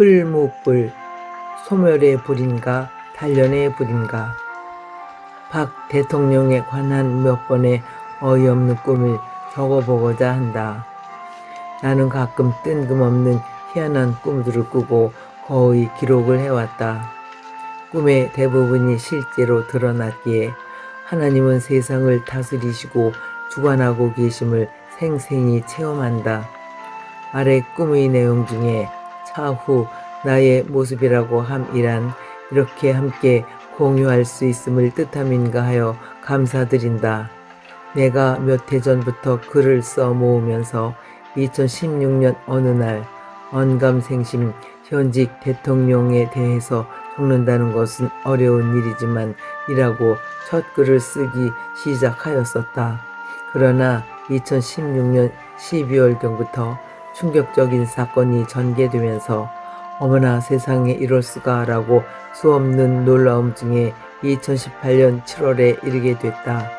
풀무불, 소멸의 불인가 단련의 불인가. 박 대통령에 관한 몇 번의 어이없는 꿈을 적어보고자 한다. 나는 가끔 뜬금없는 희한한 꿈들을 꾸고 거의 기록을 해왔다. 꿈의 대부분이 실제로 드러났기에 하나님은 세상을 다스리시고 주관하고 계심을 생생히 체험한다. 아래 꿈의 내용 중에 차후 나의 모습이라고 함이란 이렇게 함께 공유할 수 있음을 뜻함인가 하여 감사드린다. 내가 몇 해 전부터 글을 써 모으면서 2016년 어느 날 언감생심 현직 대통령에 대해서 적는다는 것은 어려운 일이지만 이라고 첫 글을 쓰기 시작하였었다. 그러나 2016년 12월경부터 충격적인 사건이 전개되면서 어머나 세상에 이럴 수가 라고 수없는 놀라움 중에 2018년 7월에 이르게 됐다.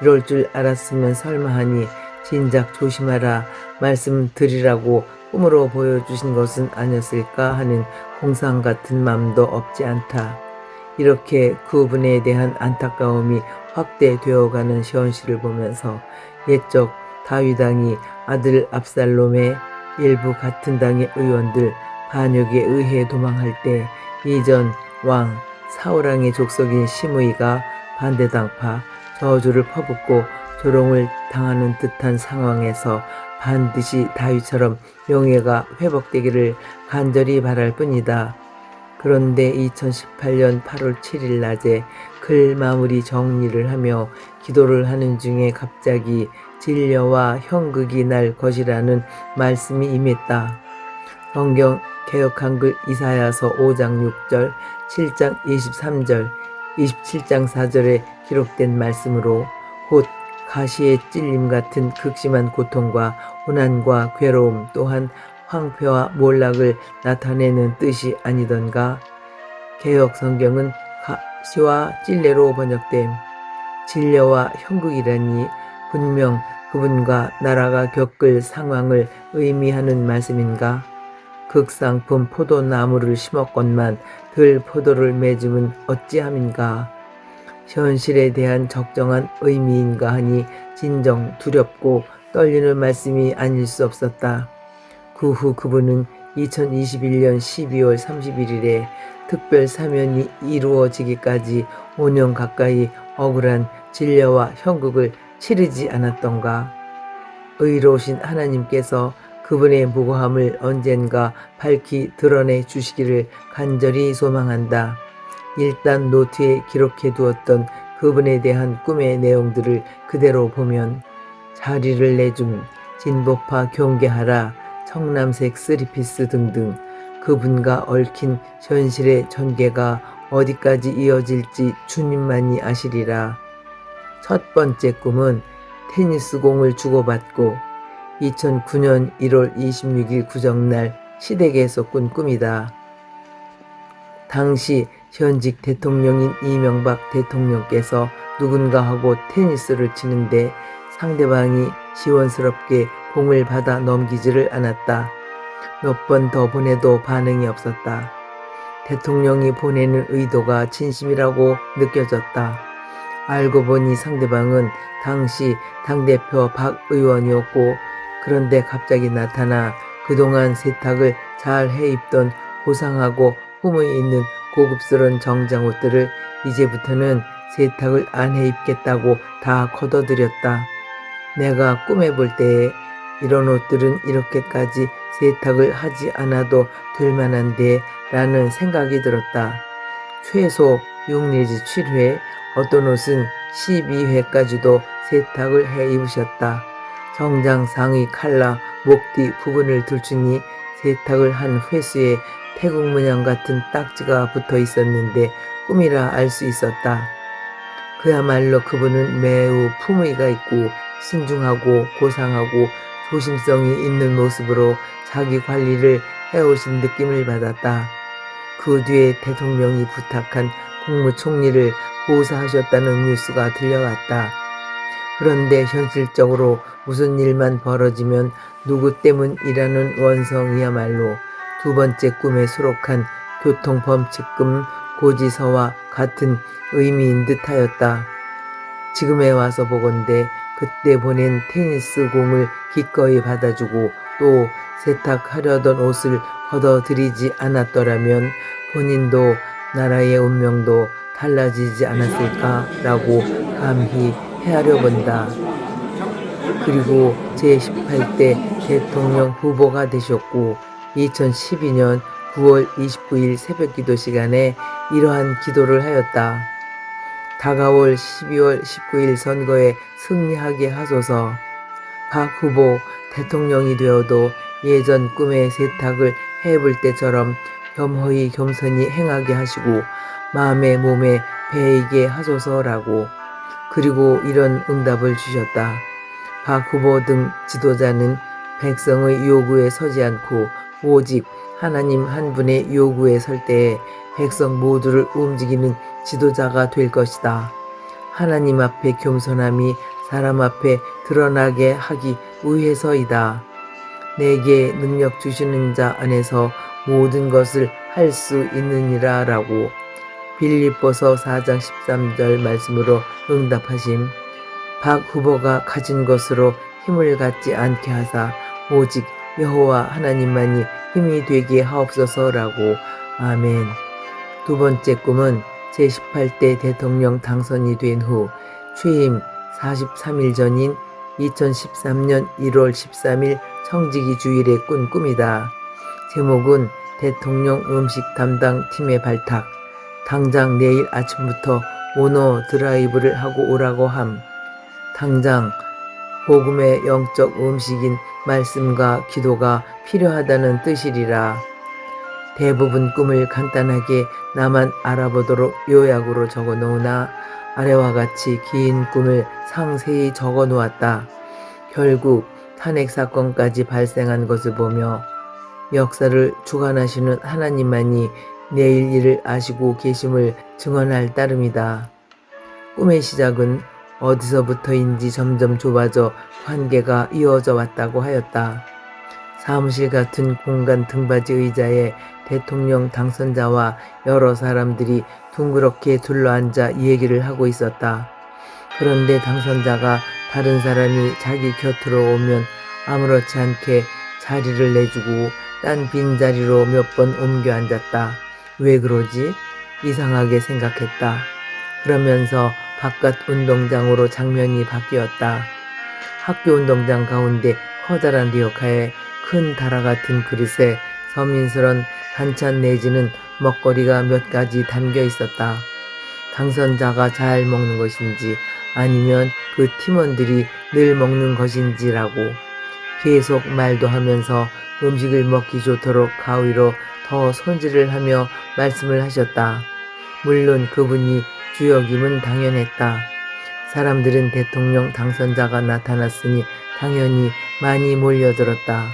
이럴 줄 알았으면 설마 하니 진작 조심하라 말씀드리라고 꿈으로 보여주신 것은 아니었을까 하는 공상 같은 마음도 없지 않다. 이렇게 그분에 대한 안타까움이 확대되어가는 현실을 보면서 옛적 다윗왕이 아들 압살롬의 일부 같은 당의 의원들 반역에 의해 도망할 때 이전 왕 사울왕의 족속인 시므이가 반대당파 저주를 퍼붓고 조롱을 당하는 듯한 상황에서 반드시 다윗처럼 명예가 회복되기를 간절히 바랄 뿐이다. 그런데 2018년 8월 7일 낮에 글 마무리 정리를 하며 기도를 하는 중에 갑자기 진려와 형극이 날 것이라는 말씀이 임했다. 성경 개역 한글 이사야서 5장 6절, 7장 23절, 27장 4절에 기록된 말씀으로 곧 가시의 찔림 같은 극심한 고통과 고난과 괴로움 또한 황폐와 몰락을 나타내는 뜻이 아니던가. 개역 성경은 가시와 찔레로 번역됨. 진려와 형극이라니 분명 그분과 나라가 겪을 상황을 의미하는 말씀인가. 극상품 포도나무를 심었건만 들 포도를 맺음은 어찌함인가. 현실에 대한 적정한 의미인가 하니 진정 두렵고 떨리는 말씀이 아닐 수 없었다. 그 후 그분은 2021년 12월 31일에 특별 사면이 이루어지기까지 5년 가까이 억울한 진려와 형극을 치르지 않았던가. 의로우신 하나님께서 그분의 무고함을 언젠가 밝히 드러내 주시기를 간절히 소망한다. 일단 노트에 기록해 두었던 그분에 대한 꿈의 내용들을 그대로 보면 자리를 내줌, 진보파 경계하라, 청남색 쓰리피스 등등 그분과 얽힌 현실의 전개가 어디까지 이어질지 주님만이 아시리라. 첫 번째 꿈은 테니스 공을 주고받고 2009년 1월 26일 구정날 시댁에서 꾼 꿈이다. 당시 현직 대통령인 이명박 대통령께서 누군가하고 테니스를 치는데 상대방이 시원스럽게 공을 받아 넘기지를 않았다. 몇 번 더 보내도 반응이 없었다. 대통령이 보내는 의도가 진심이라고 느껴졌다. 알고 보니 상대방은 당시 당대표 박 의원이었고 그런데 갑자기 나타나 그동안 세탁을 잘 해입던 고상하고 품위 있는 고급스러운 정장 옷들을 이제부터는 세탁을 안 해입겠다고 다 걷어들였다. 내가 꿈에 볼 때에 이런 옷들은 이렇게까지 세탁을 하지 않아도 될 만한데 라는 생각이 들었다. 최소 6 내지 7회, 어떤 옷은 12회까지도 세탁을 해 입으셨다. 정장 상의 칼라, 목뒤 부분을 들추니 세탁을 한 횟수에 태국 문양 같은 딱지가 붙어 있었는데 꿈이라 알 수 있었다. 그야말로 그분은 매우 품위가 있고 신중하고 고상하고 조심성이 있는 모습으로 자기 관리를 해오신 느낌을 받았다. 그 뒤에 대통령이 부탁한 국무총리를 고사하셨다는 뉴스가 들려왔다. 그런데 현실적으로 무슨 일만 벌어지면 누구 때문이라는 원성이야말로 두 번째 꿈에 수록한 교통범칙금 고지서와 같은 의미인 듯하였다. 지금에 와서 보건대 그때 보낸 테니스 공을 기꺼이 받아주고 또 세탁하려던 옷을 걷어들이지 않았더라면 본인도 나라의 운명도 달라지지 않았을까라고 감히 헤아려 본다. 그리고 제18대 대통령 후보가 되셨고 2012년 9월 29일 새벽기도 시간에 이러한 기도를 하였다. 다가올 12월 19일 선거에 승리하게 하소서. 박 후보 대통령이 되어도 예전 꿈의 세탁을 해볼 때처럼 겸허히 겸손히 행하게 하시고 마음에 몸에 배이게 하소서라고. 그리고 이런 응답을 주셨다. 박 후보 등 지도자는 백성의 요구에 서지 않고 오직 하나님 한 분의 요구에 설 때에 백성 모두를 움직이는 지도자가 될 것이다. 하나님 앞에 겸손함이 사람 앞에 드러나게 하기 위해서이다. 내게 능력 주시는 자 안에서 모든 것을 할 수 있느니라 라고 빌립보서 4장 13절 말씀으로 응답하심. 박 후보가 가진 것으로 힘을 갖지 않게 하사 오직 여호와 하나님만이 힘이 되게 하옵소서라고. 아멘. 두 번째 꿈은 제18대 대통령 당선이 된 후 취임 43일 전인 2013년 1월 13일 청지기 주일에 꾼 꿈이다. 제목은 대통령 음식 담당 팀의 발탁. 당장 내일 아침부터 오너 드라이브를 하고 오라고 함. 당장 복음의 영적 음식인 말씀과 기도가 필요하다는 뜻이리라. 대부분 꿈을 간단하게 나만 알아보도록 요약으로 적어 놓으나 아래와 같이 긴 꿈을 상세히 적어 놓았다. 결국 탄핵 사건까지 발생한 것을 보며 역사를 주관하시는 하나님만이 내일 일을 아시고 계심을 증언할 따름이다. 꿈의 시작은 어디서부터인지 점점 좁아져 관계가 이어져 왔다고 하였다. 사무실 같은 공간 등받이 의자에 대통령 당선자와 여러 사람들이 둥그렇게 둘러앉아 얘기를 하고 있었다. 그런데 당선자가 다른 사람이 자기 곁으로 오면 아무렇지 않게 자리를 내주고 딴 빈자리로 몇 번 옮겨 앉았다. 왜 그러지? 이상하게 생각했다. 그러면서 바깥 운동장으로 장면이 바뀌었다. 학교 운동장 가운데 커다란 리어카에 큰 다라 같은 그릇에 서민스런 반찬 내지는 먹거리가 몇 가지 담겨 있었다. 당선자가 잘 먹는 것인지 아니면 그 팀원들이 늘 먹는 것인지라고. 계속 말도 하면서 음식을 먹기 좋도록 가위로 더 손질을 하며 말씀을 하셨다. 물론 그분이 주역임은 당연했다. 사람들은 대통령 당선자가 나타났으니 당연히 많이 몰려들었다.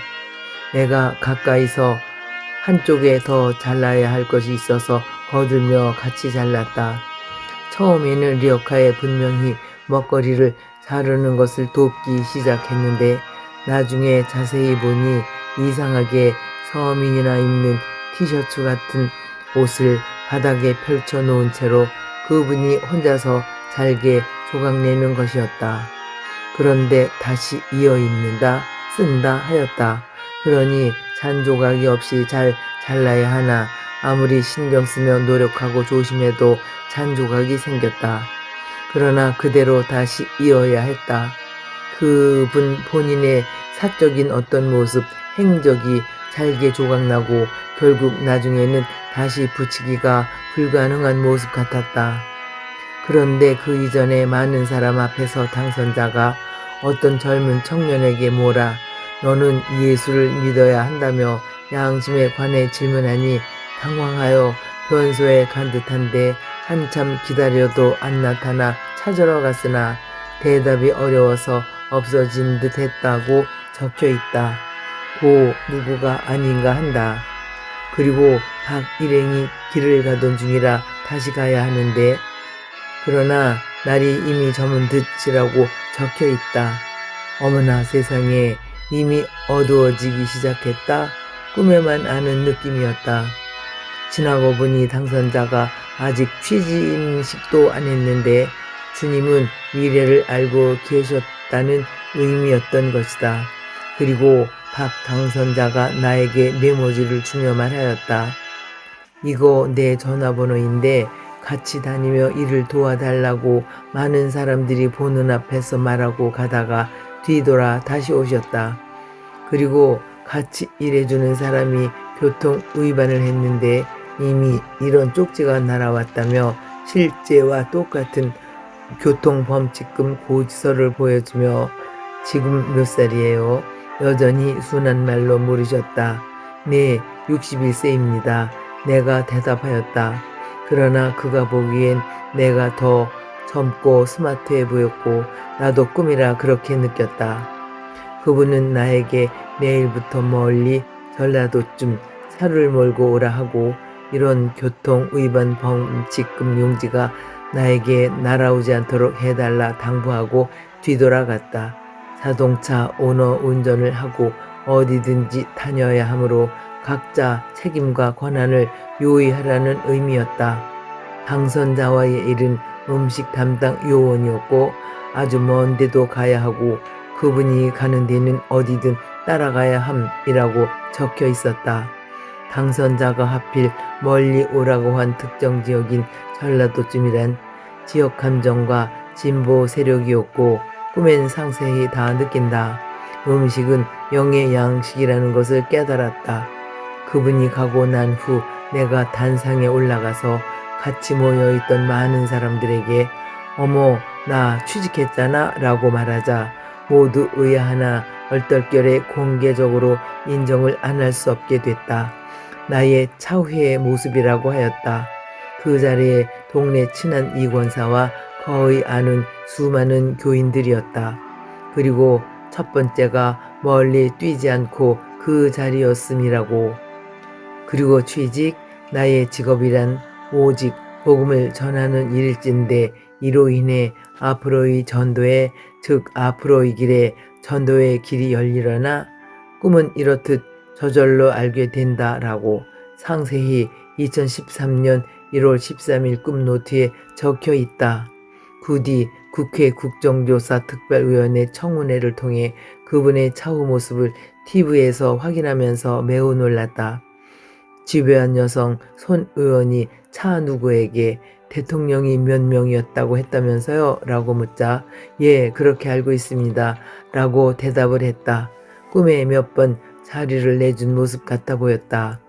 내가 가까이서 한쪽에 더 잘라야 할 것이 있어서 거들며 같이 잘랐다. 처음에는 리어카에 분명히 먹거리를 자르는 것을 돕기 시작했는데 나중에 자세히 보니 이상하게 서민이나 입는 티셔츠 같은 옷을 바닥에 펼쳐 놓은 채로 그분이 혼자서 잘게 조각내는 것이었다. 그런데 다시 이어 입는다, 쓴다 하였다. 그러니 잔 조각이 없이 잘 잘라야 하나 아무리 신경 쓰며 노력하고 조심해도 잔 조각이 생겼다. 그러나 그대로 다시 이어야 했다. 그분 본인의 사적인 어떤 모습, 행적이 잘게 조각나고 결국 나중에는 다시 붙이기가 불가능한 모습 같았다. 그런데 그 이전에 많은 사람 앞에서 당선자가 어떤 젊은 청년에게 뭐라 너는 예수를 믿어야 한다며 양심에 관해 질문하니 당황하여 변소에 간 듯한데 한참 기다려도 안 나타나 찾으러 갔으나 대답이 어려워서 없어진 듯 했다고 적혀 있다. 고 누구가 아닌가 한다. 그리고 박 일행이 길을 가던 중이라 다시 가야 하는데 그러나 날이 이미 저문 듯이라고 적혀 있다. 어머나 세상에 이미 어두워지기 시작했다. 꿈에만 아는 느낌이었다. 지나고 보니 당선자가 아직 취임식도 안 했는데 주님은 미래를 알고 계셨다는 의미였던 것이다. 그리고 박 당선자가 나에게 메모지를 주며 말하였다. 이거 내 전화번호인데 같이 다니며 일을 도와달라고 많은 사람들이 보는 앞에서 말하고 가다가 뒤돌아 다시 오셨다. 그리고 같이 일해주는 사람이 교통 위반을 했는데 이미 이런 쪽지가 날아왔다며 실제와 똑같은 교통범칙금 고지서를 보여주며 지금 몇 살이에요? 여전히 순한 말로 물으셨다. 네, 61세입니다. 내가 대답하였다. 그러나 그가 보기엔 내가 더 젊고 스마트해 보였고 나도 꿈이라 그렇게 느꼈다. 그분은 나에게 내일부터 멀리 전라도쯤 차를 몰고 오라 하고 이런 교통 위반 범칙금 용지가 나에게 날아오지 않도록 해달라 당부하고 뒤돌아갔다. 자동차 오너 운전을 하고 어디든지 다녀야 하므로 각자 책임과 권한을 요의하라는 의미였다. 당선자와의 일은 음식 담당 요원이었고 아주 먼 데도 가야 하고 그분이 가는 데는 어디든 따라가야 함이라고 적혀 있었다. 당선자가 하필 멀리 오라고 한 특정 지역인 전라도쯤이란 지역 감정과 진보 세력이었고 꿈엔 상세히 다 느낀다. 음식은 영의 양식이라는 것을 깨달았다. 그분이 가고 난 후 내가 단상에 올라가서 같이 모여있던 많은 사람들에게 어머 나 취직했잖아 라고 말하자 모두 의아하나 얼떨결에 공개적으로 인정을 안 할 수 없게 됐다. 나의 차후의 모습이라고 하였다. 그 자리에 동네 친한 이권사와 거의 아는 수많은 교인들이었다. 그리고 첫 번째가 멀리 뛰지 않고 그 자리였음이라고. 그리고 취직, 나의 직업이란 오직 복음을 전하는 일일진데 이로 인해 앞으로의 전도에 즉 앞으로의 길에 전도의 길이 열리려나 꿈은 이렇듯 저절로 알게 된다라고 상세히 2013년 1월 13일 꿈 노트에 적혀 있다. 그 뒤 국회 국정조사 특별위원회 청문회를 통해 그분의 차후 모습을 TV에서 확인하면서 매우 놀랐다. 집요한 여성 손 의원이 차 누구에게 대통령이 몇 명이었다고 했다면서요? 라고 묻자 예 그렇게 알고 있습니다. 라고 대답을 했다. 꿈에 몇 번 자리를 내준 모습 같아 보였다.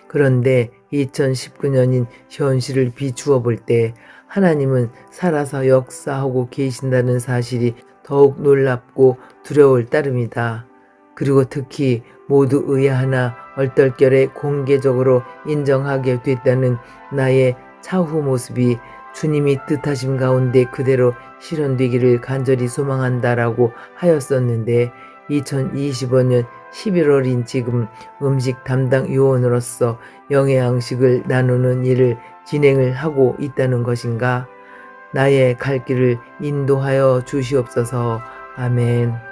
그런데 2019년인 현실을 비추어 볼 때 하나님은 살아서 역사하고 계신다는 사실이 더욱 놀랍고 두려울 따름이다. 그리고 특히 모두 의아하나 얼떨결에 공개적으로 인정하게 됐다는 나의 차후 모습이 주님이 뜻하신 가운데 그대로 실현되기를 간절히 소망한다라고 하였었는데 2025년 11월인 지금 음식 담당 요원으로서 영의 양식을 나누는 일을 진행을 하고 있다는 것인가? 나의 갈 길을 인도하여 주시옵소서. 아멘.